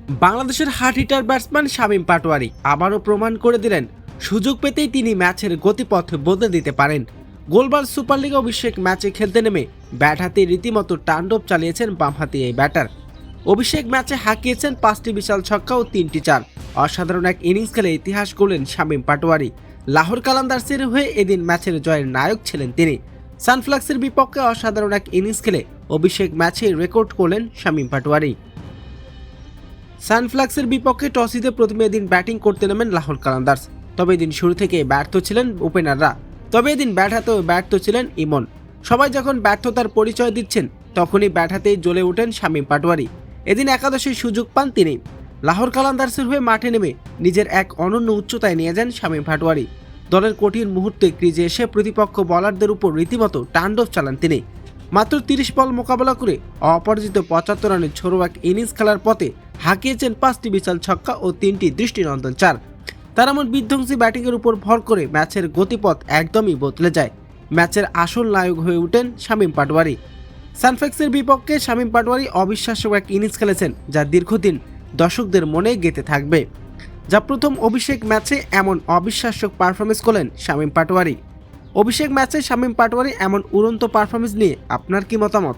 বাংলাদেশের hard hitter batsman Shamim Patwari আবারও প্রমাণ করে দিলেন সুযোগ পেতেই তিনি ম্যাচের গতিপথ বদলে দিতে পারেন। গোলবার সুপার লিগ অভিষেক ম্যাচে খেলতে নেমে ব্যাট হাতে রীতিমতো তাণ্ডব চালিয়েছেন বামহাতি এই ব্যাটার। অভিষেক ম্যাচে হাঁকিয়েছেন 5টি বিশাল ছক্কা ও 3টি চার। অসাধারণ এক ইনিংস খেলে ইতিহাস গড়লেন শামীম পাটোয়ারি। লাহোর কালান্দার্সের হয়ে এদিন ম্যাচের জয়ের নায়ক ছিলেন তিনি। সানফ্লাক্সের বিপক্ষে অসাধারণ এক ইনিংস খেলে অভিষেক ম্যাচে রেকর্ড করলেন শামীম পাটোয়ারি। সানফ্লাক্সের বিপক্ষে টস জিতে প্রথমে এদিন ব্যাটিং করতে নামেন লাহোর কালান্দার্স। তবে এদিন শুরু থেকে ব্যর্থ ছিলেন ওপেনাররা। তবে এদিন ব্যাট হাতেও ব্যর্থ ছিলেন ইমন। সবাই যখন ব্যর্থতার পরিচয় দিচ্ছেন তখনই ব্যাট হাতেই জ্বলে ওঠেন শামীম পাটোয়ারি। এদিন একাদশের সুযোগ পান তিনি। লাহোর কালান্দার্সের হয়ে মাঠে নেমে নিজের এক অনন্য উচ্চতায় নিয়ে যান শামীম পাটোয়ারি। দলের কঠিন মুহূর্তে ক্রিজে এসে প্রতিপক্ষ বোলারদের উপর রীতিমতো তাণ্ডব চালান তিনি। মাত্র 30 বল মোকাবেলা করে অপরাজিত 75 রানের ছোড়ো এক ইনিংস খেলার পথে হাঁকিয়েছেন 5টি বিশাল ছক্কা ও 3টি দৃষ্টিনন্দন চার। তার এমন বিধ্বংসী ব্যাটিংয়ের উপর ভর করে ম্যাচের গতিপথ একদমই বদলে যায়। ম্যাচের আসল নায়ক হয়ে ওঠেন শামীম পাটোয়ারি। সানফ্লাক্সের বিপক্ষে শামীম পাটোয়ারি অবিশ্বাস্য এক ইনিংস খেলেছেন, যা দীর্ঘদিন দর্শকদের মনে গেঁথে থাকবে। যা প্রথম অভিষেক ম্যাচে এমন অবিশ্বাস্য পারফরমেন্স করলেন শামীম পাটোয়ারি। অভিষেক ম্যাচে শামীম পাটোয়ারি এমন উড়ন্ত পারফরমেন্স নিয়ে আপনার কি মতামত?